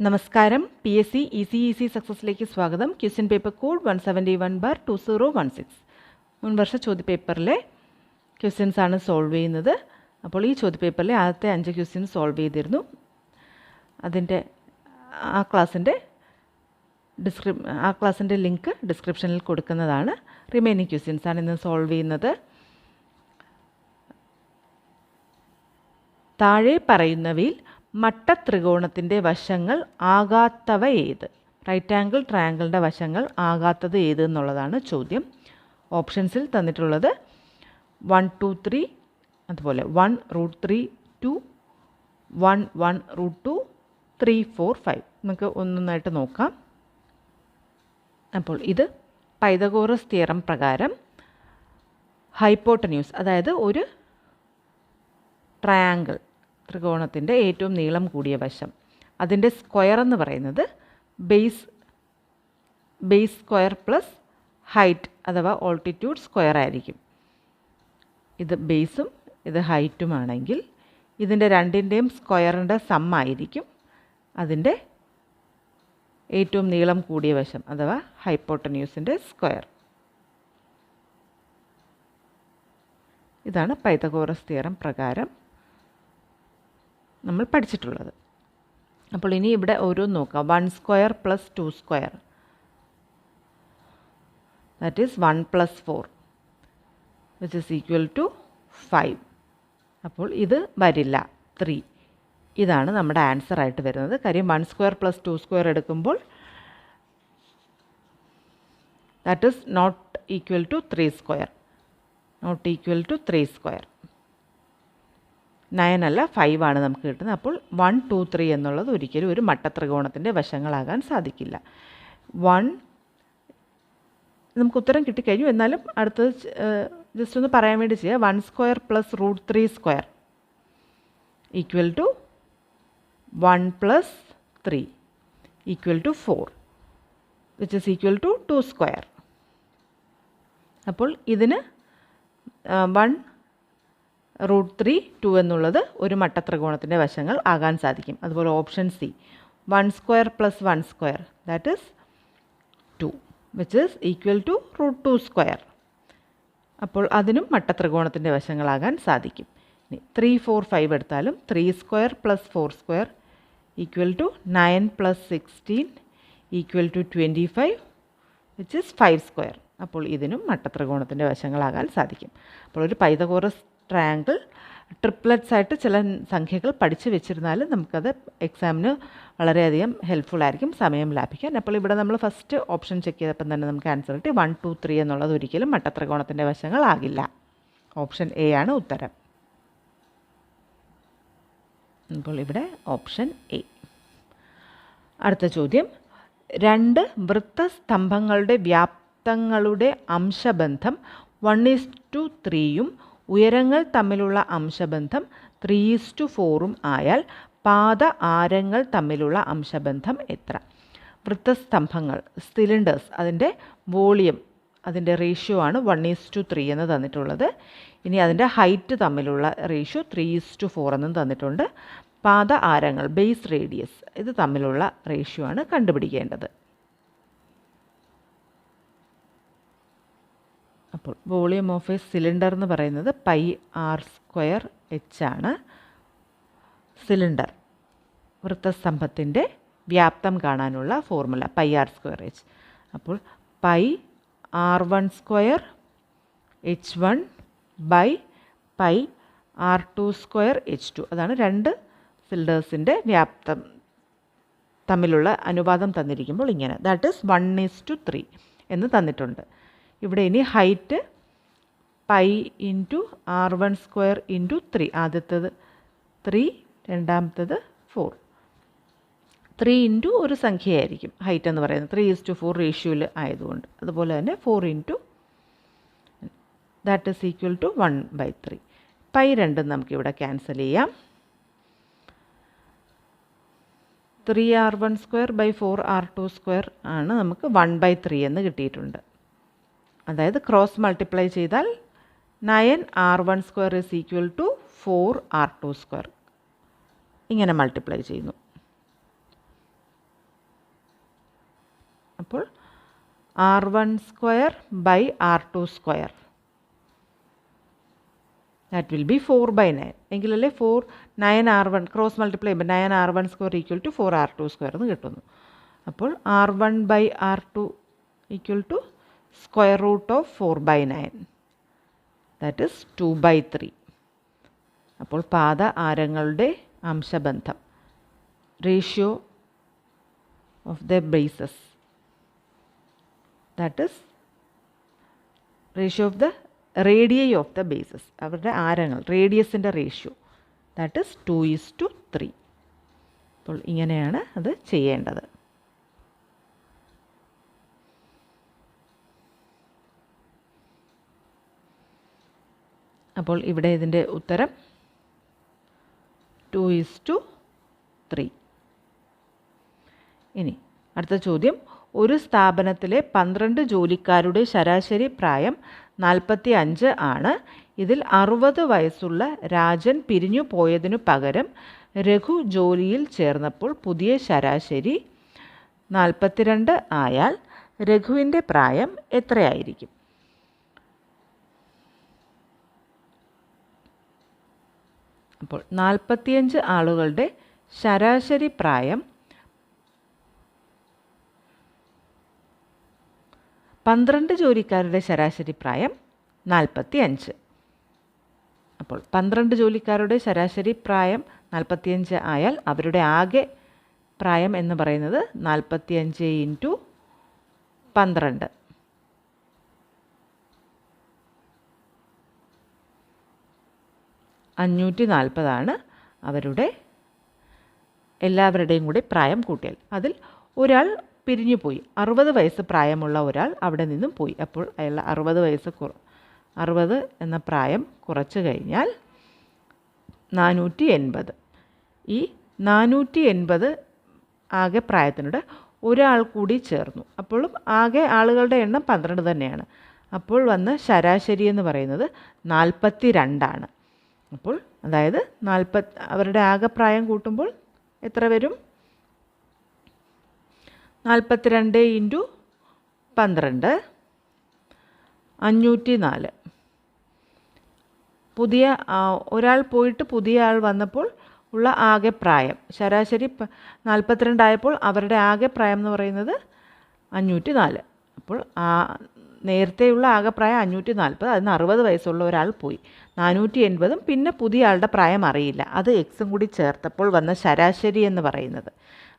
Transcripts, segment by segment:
നമസ്കാരം. PSC easy സക്സസിലേക്ക് സ്വാഗതം. Question paper code 171/2016 മുൻവർഷ ചോദ്യപേപ്പറിലെ questions ആണ് സോൾവ് ചെയ്യുന്നത്. അപ്പോൾ ഈ ചോദ്യപേപ്പറിലെ ആദ്യത്തെ 5 ക്വസ്റ്റ്യൻസ് സോൾവ് ചെയ്തിരുന്നു. അതിൻ്റെ ആ ക്ലാസ്സിൻ്റെ ലിങ്ക് ഡിസ്ക്രിപ്ഷനിൽ കൊടുക്കുന്നതാണ്. റിമൈനിങ് ക്വസ്റ്റ്യൻസ് ആണ് ഇന്ന് സോൾവ് ചെയ്യുന്നത്. താഴെ പറയുന്നവയിൽ മട്ടത്രികോണത്തിൻ്റെ വശങ്ങൾ ആകാത്തവ ഏത്? റൈറ്റ് ആംഗിൾ ട്രയാങ്കിളിൻ്റെ വശങ്ങൾ ആകാത്തത് ഏത് എന്നുള്ളതാണ് ചോദ്യം. ഓപ്ഷൻസിൽ തന്നിട്ടുള്ളത് 1, 2, 3, അതുപോലെ 1√3, 2, 1, 1√2, 3, 4, 5. നമുക്ക് ഒന്നൊന്നായിട്ട് നോക്കാം. അപ്പോൾ ഇത് പൈതഗോറസ് തിയറം പ്രകാരം ഹൈപ്പോട്ടന്യൂസ്, അതായത് ഒരു ട്രയാങ്കിൾ ത്രികോണത്തിൻ്റെ ഏറ്റവും നീളം കൂടിയ വശം, അതിൻ്റെ സ്ക്വയർ എന്ന് പറയുന്നത് ബേസ് സ്ക്വയർ പ്ലസ് ഹൈറ്റ് അഥവാ ഓൾട്ടിറ്റ്യൂഡ് സ്ക്വയർ ആയിരിക്കും. ഇത് ബേസും ഇത് ഹൈറ്റുമാണെങ്കിൽ ഇതിൻ്റെ രണ്ടിൻ്റെയും സ്ക്വയറിൻ്റെ സം ആയിരിക്കും അതിൻ്റെ ഏറ്റവും നീളം കൂടിയ വശം അഥവാ ഹൈപ്പോട്ടന്യൂസിൻ്റെ സ്ക്വയർ. ഇതാണ് പൈതഗോറസ് തിയറം പ്രകാരം നമ്മൾ പഠിച്ചിട്ടുള്ളത്. അപ്പോൾ ഇനി ഇവിടെ ഓരോന്ന് നോക്കാം. 1 square plus 2 square, that is 1 + 4 which is equal to 5. അപ്പോൾ ഇത് വരില്ല, 3. ഇതാണ് നമ്മുടെ ആൻസർ ആയിട്ട് വരുന്നത്. കാര്യം 1 സ്ക്വയർ പ്ലസ് 2 സ്ക്വയർ എടുക്കുമ്പോൾ that is not equal to 3 square, not equal to 3 square. 9 അല്ല, 5 ആണ് നമുക്ക് കിട്ടുന്നത്. അപ്പോൾ 1, 2, 3 എന്നുള്ളത് ഒരിക്കലും ഒരു മട്ടത്രികോണത്തിൻ്റെ വശങ്ങളാകാൻ സാധിക്കില്ല. 1 നമുക്ക് ഉത്തരം കിട്ടിക്കഴിഞ്ഞു. എന്നാലും അടുത്തത് ജസ്റ്റ് ഒന്ന് പറയാൻ വേണ്ടി ചെയ്യാം. 1 square plus √3 square equal to 1 + 3 equal to 4 which is equal to 2 square. അപ്പോൾ ഇതിന് 1√3, 2 എന്നുള്ളത് ഒരു മട്ടത്രികോണത്തിൻ്റെ വശങ്ങൾ ആകാൻ സാധിക്കും. അതുപോലെ option C 1 square plus 1 square that is 2 which is equal to √2 square. അപ്പോൾ അതിനും മട്ടത്രികോണത്തിൻ്റെ വശങ്ങളാകാൻ സാധിക്കും. ഇനി 3, 4, 5 എടുത്താലും 3 square plus 4 square equal to 9 + 16 equal to 25 which is 5 square. അപ്പോൾ ഇതിനും മട്ടത്രികോണത്തിൻ്റെ വശങ്ങളാകാൻ സാധിക്കും. അപ്പോൾ ഒരു പൈതഗോറസ് ട്രയാങ്കിൾ ട്രിപ്ലറ്റ്സ് ആയിട്ട് ചില സംഖ്യകൾ പഠിച്ചു വെച്ചിരുന്നാലും നമുക്കത് എക്സാമിന് വളരെയധികം ഹെൽപ്ഫുൾ ആയിരിക്കും, സമയം ലാഭിക്കാൻ. അപ്പോൾ ഇവിടെ നമ്മൾ ഫസ്റ്റ് ഓപ്ഷൻ ചെക്ക് ചെയ്തപ്പം തന്നെ നമുക്ക് ആൻസർ കിട്ടി. 1, 2, 3 എന്നുള്ളത് ഒരിക്കലും മട്ടത്രികോണത്തിൻ്റെ വശങ്ങളാകില്ല. ഓപ്ഷൻ എ ആണ് ഉത്തരം. അപ്പോൾ ഇവിടെ ഓപ്ഷൻ എ. അടുത്ത ചോദ്യം, 2 വൃത്തസ്തംഭങ്ങളുടെ വ്യാപ്തങ്ങളുടെ അംശബന്ധം 1:3 ഉയരങ്ങൾ തമ്മിലുള്ള അംശബന്ധം 3:4 ആയാൽ പാദ ആരങ്ങൾ തമ്മിലുള്ള അംശബന്ധം എത്ര? വൃത്തസ്തംഭങ്ങൾ, സിലിണ്ടേഴ്സ്, അതിൻ്റെ വോളിയം, അതിൻ്റെ റേഷ്യോ ആണ് 1:3 എന്ന് തന്നിട്ടുള്ളത്. ഇനി അതിൻ്റെ ഹൈറ്റ് തമ്മിലുള്ള റേഷ്യോ 3:4 എന്നും തന്നിട്ടുണ്ട്. പാദ ആരങ്ങൾ, ബേസ് റേഡിയസ്, ഇത് തമ്മിലുള്ള റേഷ്യോ ആണ് കണ്ടുപിടിക്കേണ്ടത്. അപ്പോൾ വോളിയം ഓഫ് എ സിലിണ്ടർ എന്ന് പറയുന്നത് πr²h ആണ്. സിലിണ്ടർ വൃത്തസ്തംഭത്തിൻ്റെ വ്യാപ്തം കാണാനുള്ള ഫോർമുല πr²h. അപ്പോൾ πr1²h1/πr2²h2. അതാണ് 2 സിലിണ്ടേഴ്സിൻ്റെ വ്യാപ്തം തമ്മിലുള്ള അനുപാതം തന്നിരിക്കുമ്പോൾ ഇങ്ങനെ, ദാറ്റ് ഈസ് 1:3 എന്ന് തന്നിട്ടുണ്ട്. ഇവിടെ ഇനി ഹൈറ്റ് π × r1² × 3. ആദ്യത്തേത് 3, രണ്ടാമത്തേത് 4. 3 × ഒരു സംഖ്യയായിരിക്കും ഹൈറ്റ് എന്ന് പറയുന്നത്, 3:4 റേഷ്യോയിൽ ആയതുകൊണ്ട്. അതുപോലെ തന്നെ 4 ദാറ്റ് ഈസ് ഈക്വൽ ടു 1/3. π രണ്ടും നമുക്കിവിടെ ക്യാൻസൽ ചെയ്യാം. 3r1²/4r2² ആണ് നമുക്ക് 1/3 എന്ന് കിട്ടിയിട്ടുണ്ട്. അതായത് ക്രോസ് മൾട്ടിപ്ലൈ ചെയ്താൽ 9r1² is equal to 4r2². ഇങ്ങനെ മൾട്ടിപ്ലൈ ചെയ്യുന്നു. അപ്പോൾ R1 square by R2 square. That will be 4/9. എങ്കിലല്ലേ 9R1 cross multiply ചെയ്യുമ്പോൾ 9R1 square equal to 4R2 square എന്ന് കിട്ടുന്നു. അപ്പോൾ R1 by R2 equal to square root of 4/9. That is 2/3. അപ്പോൾ പാദ ആരങ്ങളുടെ അംശബന്ധം, ratio of the bases, that is ratio of the radii of the bases, അവരുടെ ആരങ്ങൾ റേഡിയസിൻ്റെ ratio, that is 2:3. അപ്പോൾ ഇങ്ങനെയാണ് അത് ചെയ്യേണ്ടത്. അപ്പോൾ ഇവിടെ ഇതിൻ്റെ ഉത്തരം 2:3. ഇനി അടുത്ത ചോദ്യം, ഒരു സ്ഥാപനത്തിലെ 12 ജോലിക്കാരുടെ ശരാശരി പ്രായം 45 ആണ്. ഇതിൽ 60 വയസ്സുള്ള രാജൻ പിരിഞ്ഞു പോയതിനു പകരം രഘു ജോലിയിൽ ചേർന്നപ്പോൾ പുതിയ ശരാശരി 42 ആയാൽ രഘുവിൻ്റെ പ്രായം എത്രയായിരിക്കും? അപ്പോൾ 45 ആളുകളുടെ ശരാശരി പ്രായം 12 ജോലിക്കാരുടെ ശരാശരി പ്രായം 45. അപ്പോൾ 12 ജോലിക്കാരുടെ ശരാശരി പ്രായം 45 ആയാൽ അവരുടെ ആകെ പ്രായം എന്ന് പറയുന്നത് 45 × 12. $540 അവരുടെ എല്ലാവരുടെയും കൂടി പ്രായം കൂട്ടിയാൽ. അതിൽ ഒരാൾ പിരിഞ്ഞു പോയി, 60 വയസ്സ് പ്രായമുള്ള ഒരാൾ അവിടെ നിന്നും പോയി. അപ്പോൾ അയാൾ 60 എന്ന പ്രായം കുറച്ച് കഴിഞ്ഞാൽ 480. ഈ 480 ആകെ പ്രായത്തിനോട് ഒരാൾ കൂടി ചേർന്നു. അപ്പോഴും ആകെ ആളുകളുടെ എണ്ണം 12 തന്നെയാണ്. അപ്പോൾ വന്ന ശരാശരി എന്ന് പറയുന്നത് 42 ആണ്. അപ്പോൾ അതായത് അവരുടെ ആകെ പ്രായം കൂട്ടുമ്പോൾ എത്ര വരും? 42 × 12 504. പുതിയ ഒരാൾ പോയിട്ട് പുതിയ ആൾ വന്നപ്പോൾ ഉള്ള ആകെ പ്രായം ശരാശരി 42 ആയപ്പോൾ അവരുടെ ആകെ പ്രായം എന്ന് പറയുന്നത് 504. അപ്പോൾ നേരത്തെയുള്ള ആകെ പ്രായം 540, അതിന് 60 വയസ്സുള്ള ഒരാൾ പോയി. 480 പിന്നെ പുതിയ ആളുടെ പ്രായം അറിയില്ല. അത് എക്സും കൂടി ചേർത്തപ്പോൾ വന്ന ശരാശരി എന്ന് പറയുന്നത്,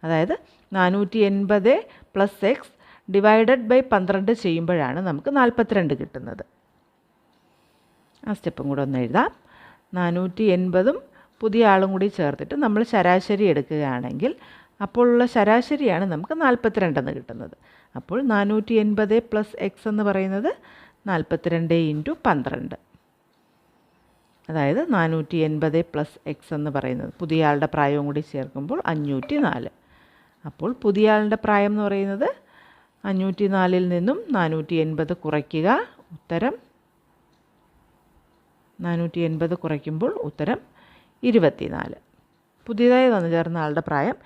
അതായത് 480 + x ഡിവൈഡഡ് ബൈ 12 ചെയ്യുമ്പോഴാണ് നമുക്ക് 42 കിട്ടുന്നത്. ആ സ്റ്റെപ്പും കൂടെ ഒന്ന് എഴുതാം. 480 പുതിയ ആളും കൂടി ചേർത്തിട്ട് നമ്മൾ ശരാശരി എടുക്കുകയാണെങ്കിൽ അപ്പോഴുള്ള ശരാശരിയാണ് നമുക്ക് 42 എന്ന് കിട്ടുന്നത്. അപ്പോൾ 480 + x എന്ന് പറയുന്നത് 42 × 12. അതായത് 480 + x എന്ന് പറയുന്നത് പുതിയ ആളുടെ പ്രായവും കൂടി ചേർക്കുമ്പോൾ 504. അപ്പോൾ പുതിയ ആളുടെ പ്രായം എന്ന് പറയുന്നത് 504-ൽ നിന്നും 480 കുറയ്ക്കുക, ഉത്തരം 480 കുറയ്ക്കുമ്പോൾ ഉത്തരം 24. പുതിയതായി വന്നു ചേർന്ന ആളുടെ പ്രായം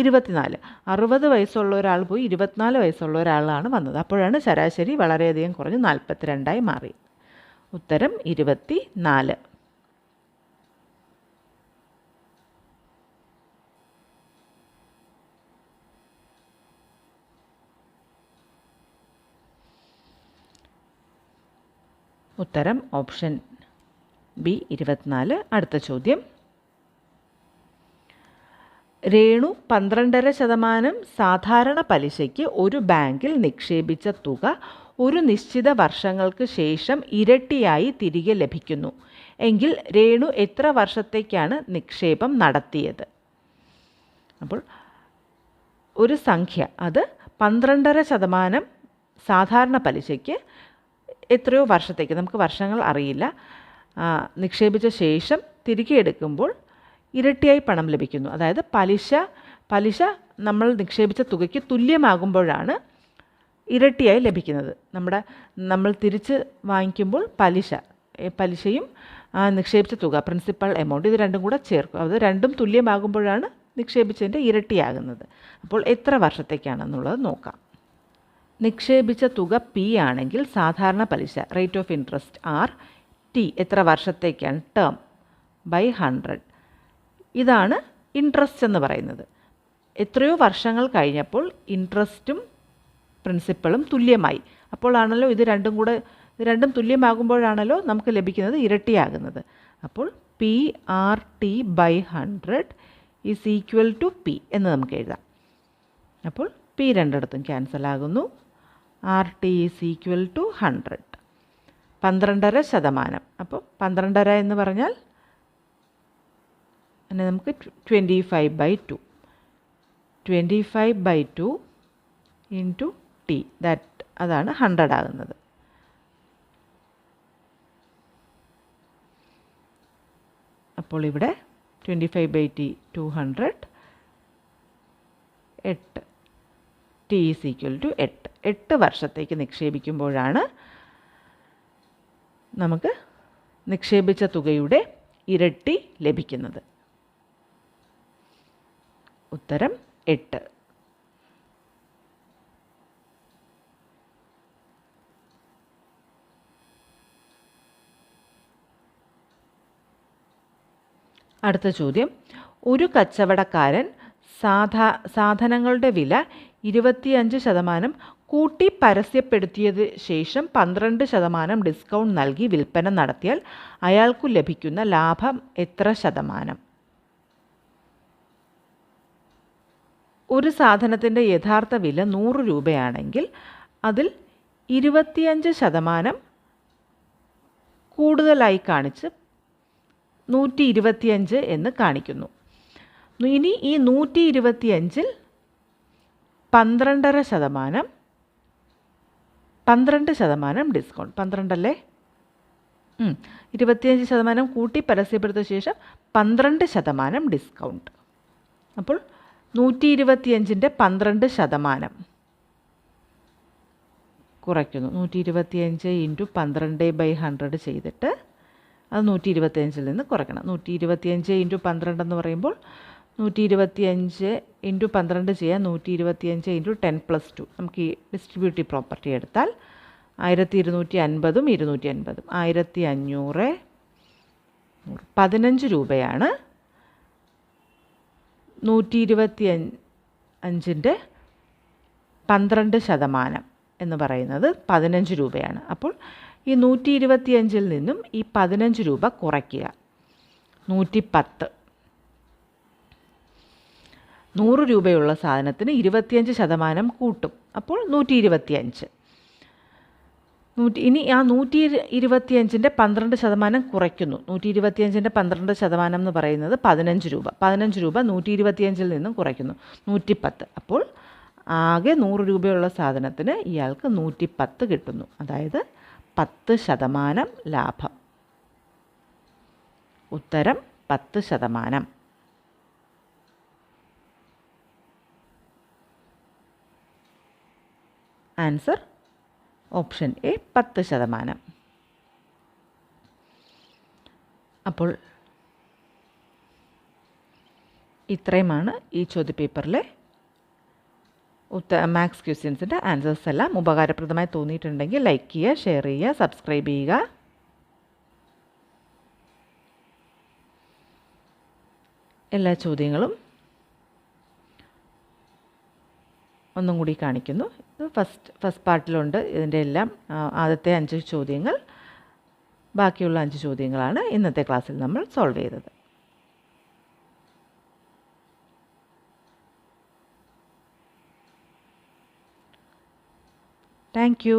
24. 60 വയസ്സുള്ള ഒരാൾ പോയി 24 വയസ്സുള്ള ഒരാളാണ് വന്നത്. അപ്പോഴാണ് ശരാശരി വളരെയധികം കുറഞ്ഞ് 42 മാറി. ഉത്തരം 24. ഉത്തരം ഓപ്ഷൻ ബി 24. അടുത്ത ചോദ്യം, രേണു 12.5% സാധാരണ പലിശയ്ക്ക് ഒരു ബാങ്കിൽ നിക്ഷേപിച്ച തുക ഒരു നിശ്ചിത വർഷങ്ങൾക്ക് ശേഷം ഇരട്ടിയായി തിരികെ ലഭിക്കുന്നു എങ്കിൽ രേണു എത്ര വർഷത്തേക്കാണ് നിക്ഷേപം നടത്തിയത്? അപ്പോൾ ഒരു സംഖ്യ, അത് 12.5% സാധാരണ പലിശയ്ക്ക് എത്രയോ വർഷത്തേക്ക്, നമുക്ക് വർഷങ്ങൾ അറിയില്ല, നിക്ഷേപിച്ച ശേഷം തിരികെ എടുക്കുമ്പോൾ ഇരട്ടിയായി പണം ലഭിക്കുന്നു. അതായത് പലിശ നമ്മൾ നിക്ഷേപിച്ച തുകയ്ക്ക് തുല്യമാകുമ്പോഴാണ് ഇരട്ടിയായി ലഭിക്കുന്നത്. നമ്മൾ തിരിച്ച് വാങ്ങിക്കുമ്പോൾ പലിശയും നിക്ഷേപിച്ച തുക, പ്രിൻസിപ്പൽ എമൗണ്ട്, ഇത് രണ്ടും കൂടെ ചേർക്കും. അത് രണ്ടും തുല്യമാകുമ്പോഴാണ് നിക്ഷേപിച്ചതിൻ്റെ ഇരട്ടിയാകുന്നത്. അപ്പോൾ എത്ര വർഷത്തേക്കാണെന്നുള്ളത് നോക്കാം. നിക്ഷേപിച്ച തുക പി ആണെങ്കിൽ സാധാരണ പലിശ rate of interest R T എത്ര വർഷത്തേക്കാണ് ടേം ബൈ 100. ഇതാണ് ഇൻട്രസ്റ്റ് എന്ന് പറയുന്നത്. എത്രയോ വർഷങ്ങൾ കഴിഞ്ഞപ്പോൾ ഇൻട്രസ്റ്റും പ്രിൻസിപ്പളും തുല്യമായി. അപ്പോഴാണല്ലോ ഇത് രണ്ടും തുല്യമാകുമ്പോഴാണല്ലോ നമുക്ക് ലഭിക്കുന്നത് ഇരട്ടിയാകുന്നത്. അപ്പോൾ P R T by 100 is equal to P എന്ന് നമുക്ക് എഴുതാം. അപ്പോൾ പി രണ്ടിടത്തും ക്യാൻസൽ ആകുന്നു. R T is equal to 100. 12.5%. അപ്പോൾ 12 എന്ന് പറഞ്ഞാൽ പിന്നെ നമുക്ക് 25/2. 25/2 ഇൻറ്റു ടി അതാണ് 100 ആകുന്നത്. അപ്പോൾ ഇവിടെ 25/2 200 8 ടി ഈസ് ഈക്വൽ ടു 8. 8 വർഷത്തേക്ക് നിക്ഷേപിക്കുമ്പോഴാണ് നമുക്ക് നിക്ഷേപിച്ച തുകയുടെ ഇരട്ടി ലഭിക്കുന്നത്. ഉത്തരം 8. അടുത്ത ചോദ്യം, ഒരു കച്ചവടക്കാരൻ സാധനങ്ങളുടെ വില 25% കൂട്ടി പരസ്യപ്പെടുത്തിയത് ശേഷം 12% ഡിസ്കൗണ്ട് നൽകി വിൽപ്പന നടത്തിയാൽ അയാൾക്കു ലഭിക്കുന്ന ലാഭം എത്ര ശതമാനം? ഒരു സാധനത്തിൻ്റെ യഥാർത്ഥ വില 100 രൂപയാണെങ്കിൽ അതിൽ 25% കൂടുതലായി കാണിച്ച് 125 എന്ന് കാണിക്കുന്നു. ഇനി ഈ 125-ൽ 12% ഡിസ്കൗണ്ട്. 12 അല്ലേ? 25% കൂട്ടി പരസ്യപ്പെടുത്തിയ ശേഷം 12% ഡിസ്കൗണ്ട്. അപ്പോൾ 125-ൻ്റെ 12% കുറയ്ക്കുന്നു. 125 ഇൻറ്റു 12/100 ചെയ്തിട്ട് അത് 125-ൽ നിന്ന് കുറയ്ക്കണം. 125 ഇൻറ്റു 12 എന്ന് പറയുമ്പോൾ 125 ഇൻറ്റു 12 ചെയ്യാൻ 125 ഇൻറ്റു 10+2 നമുക്ക് ഈ ഡിസ്ട്രിബ്യൂട്ടീവ് പ്രോപ്പർട്ടി എടുത്താൽ 1250 250 1500 15 രൂപയാണ് 125-ൻ്റെ 12% എന്ന് പറയുന്നത് 15 രൂപയാണ്. അപ്പോൾ ഈ 125-ൽ നിന്നും ഈ 15 രൂപ കുറയ്ക്കുക. 110. 100 രൂപയുള്ള സാധനത്തിന് 25% കൂട്ടും. അപ്പോൾ 125. ഇനി ആ 125-ൻ്റെ 12% കുറയ്ക്കുന്നു. 125-ൻ്റെ 12% എന്ന് പറയുന്നത് 15 രൂപ. 15 രൂപ 125-ൽ നിന്നും കുറയ്ക്കുന്നു. 110. അപ്പോൾ ആകെ 100 രൂപയുള്ള സാധനത്തിന് ഇയാൾക്ക് 110 കിട്ടുന്നു. അതായത് 10% ലാഭം. ഉത്തരം 10%. Answer option A 10%. അപ്പോൾ ഇത്രയുമാണ് ഈ ചോദ്യപേപ്പറിലെ മാത്സ് ക്വസ്റ്റ്യൻസിൻ്റെ ആൻസേഴ്സ് എല്ലാം. ഉപകാരപ്രദമായി തോന്നിയിട്ടുണ്ടെങ്കിൽ ലൈക്ക് ചെയ്യുക, ഷെയർ ചെയ്യുക, സബ്സ്ക്രൈബ് ചെയ്യുക. എല്ലാ ചോദ്യങ്ങളും ഒന്നും കൂടി കാണിക്കുന്നു. ഇത് ഫസ്റ്റ് പാർട്ടിലുണ്ട്. ഇതിൻ്റെ എല്ലാം ആദ്യത്തെ 5 ചോദ്യങ്ങൾ, ബാക്കിയുള്ള 5 ചോദ്യങ്ങളാണ് ഇന്നത്തെ ക്ലാസ്സിൽ നമ്മൾ സോൾവ് ചെയ്തത്. Thank you.